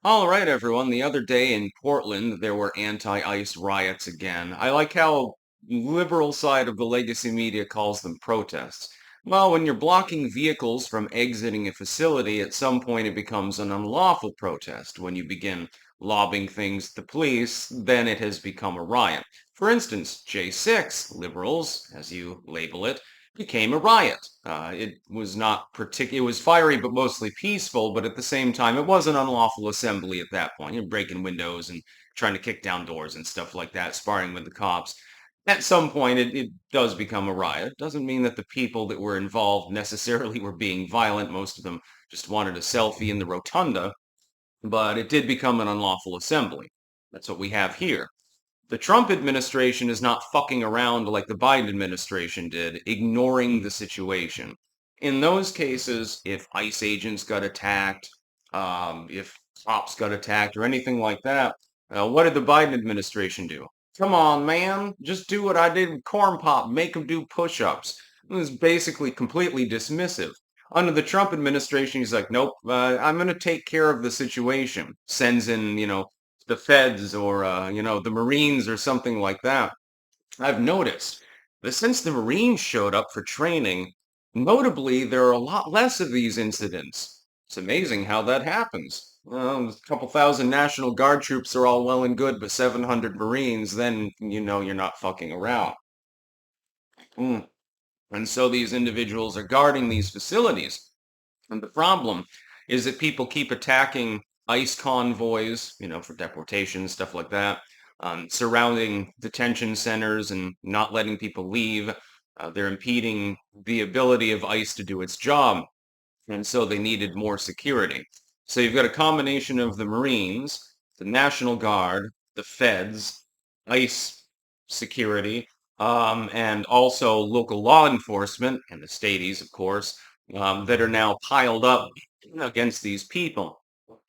All right, everyone. The other day in Portland, there were anti-ICE riots again. I like how liberal side of the legacy media calls them protests. Well, when you're blocking vehicles from exiting a facility, at some point it becomes an unlawful protest. When you begin lobbing things at the police, then it has become a riot. For instance, J6, liberals, as you label it, became a riot. It was not particular. It was fiery, but mostly peaceful. But at the same time, it was an unlawful assembly at that point. You're breaking windows and trying to kick down doors and stuff like that, sparring with the cops. At some point, it does become a riot. Doesn't mean that the people that were involved necessarily were being violent. Most of them just wanted a selfie in the rotunda, but it did become an unlawful assembly. That's what we have here. The Trump administration is not fucking around like the Biden administration did, ignoring the situation. In those cases, if ICE agents got attacked, if cops got attacked, or anything like that, what did the Biden administration do? Come on, man, just do what I did with Corn Pop, make them do push-ups. It was basically completely dismissive. Under the Trump administration, he's like, nope, I'm going to take care of the situation. Sends in, the feds or the Marines or something like that. I've noticed that since the Marines showed up for training, notably there are a lot less of these incidents. It's amazing how that happens. Well, a couple thousand National Guard troops are all well and good, but 700 Marines, then you know you're not fucking around. Mm. And so these individuals are guarding these facilities. And the problem is that people keep attacking ICE convoys, for deportation, stuff like that, surrounding detention centers and not letting people leave. They're impeding the ability of ICE to do its job. And so they needed more security. So you've got a combination of the Marines, the National Guard, the feds, ICE security, and also local law enforcement and the staties, of course, that are now piled up against these people.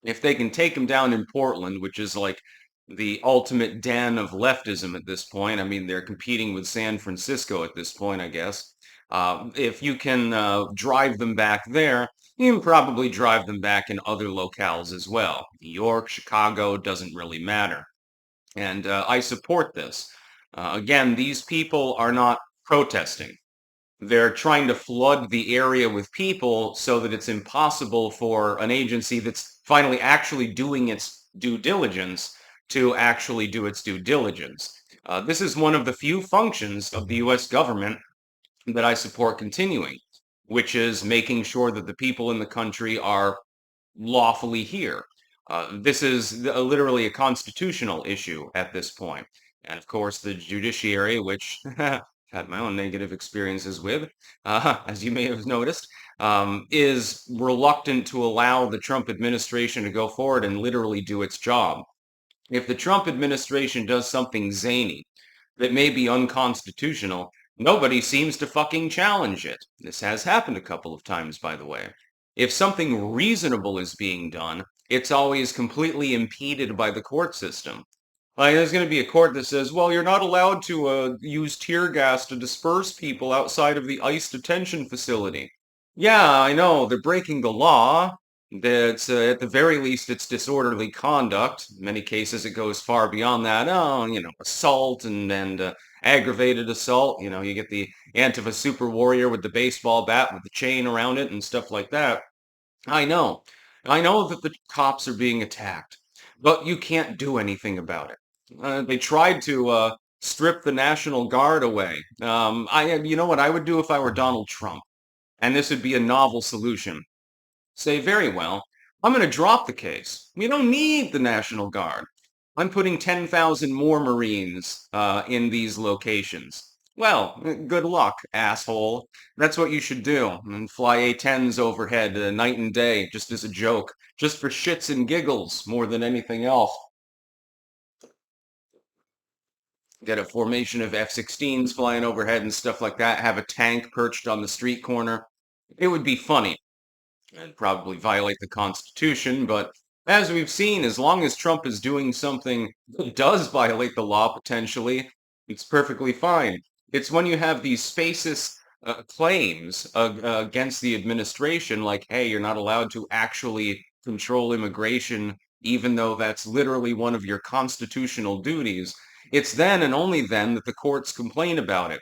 If they can take them down in Portland, which is like the ultimate den of leftism at this point, I mean, they're competing with San Francisco at this point, I guess. If you can drive them back there, you can probably drive them back in other locales as well. New York, Chicago, doesn't really matter. And I support this. Again, these people are not protesting. They're trying to flood the area with people so that it's impossible for an agency that's finally actually doing its due diligence to actually do its due diligence. This is one of the few functions of the US government that I support continuing, which is making sure that the people in the country are lawfully here. This is literally a constitutional issue at this point. And of course, the judiciary, which had my own negative experiences with, as you may have noticed, is reluctant to allow the Trump administration to go forward and literally do its job. If the Trump administration does something zany that may be unconstitutional, nobody seems to fucking challenge it. This has happened a couple of times, by the way. If something reasonable is being done, it's always completely impeded by the court system. Like, there's going to be a court that says, well, you're not allowed to use tear gas to disperse people outside of the ICE detention facility. Yeah, I know, they're breaking the law. That's at the very least, it's disorderly conduct. In many cases, it goes far beyond that. Oh, assault and aggravated assault. You get the Antifa super warrior with the baseball bat with the chain around it and stuff like that. I know. I know that the cops are being attacked, but you can't do anything about it. They tried to strip the National Guard away. You know what I would do if I were Donald Trump, and this would be a novel solution. Say, very well, I'm going to drop the case. We don't need the National Guard. I'm putting 10,000 more Marines in these locations. Well, good luck, asshole. That's what you should do. And fly A-10s overhead night and day, just as a joke. Just for shits and giggles, more than anything else. Get a formation of F-16s flying overhead and stuff like that. Have a tank perched on the street corner. It would be funny and probably violate the Constitution, but as we've seen, as long as Trump is doing something that does violate the law potentially, it's perfectly fine. It's when you have these specious claims against the administration, like, hey, you're not allowed to actually control immigration even though that's literally one of your constitutional duties. It's then and only then that the courts complain about it.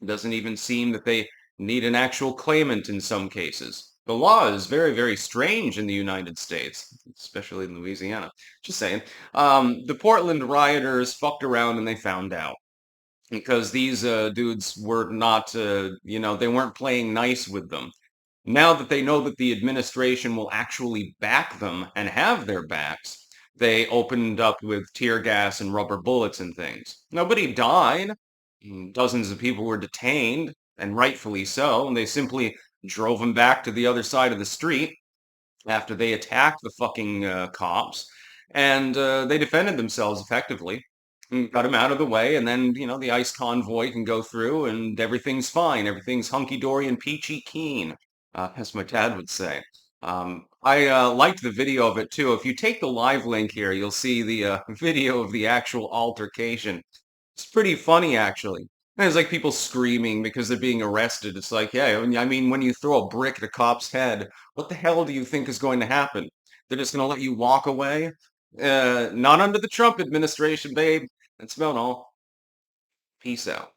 It doesn't even seem that they need an actual claimant in some cases. The law is very, very strange in the United States, especially in Louisiana. Just saying. The Portland rioters fucked around and they found out because these dudes were not, they weren't playing nice with them. Now that they know that the administration will actually back them and have their backs, they opened up with tear gas and rubber bullets and things. Nobody died. Dozens of people were detained, and rightfully so, and they simply drove them back to the other side of the street after they attacked the fucking cops, and they defended themselves effectively. Got them out of the way, and then, the ICE convoy can go through, and everything's fine. Everything's hunky-dory and peachy keen, as my dad would say. I liked the video of it too. If you take the live link here, you'll see the video of the actual altercation. It's pretty funny, actually. There's like people screaming because they're being arrested. It's like, yeah, I mean, when you throw a brick at a cop's head, what the hell do you think is going to happen? They're just going to let you walk away? Not under the Trump administration, babe. That's about all. Peace out.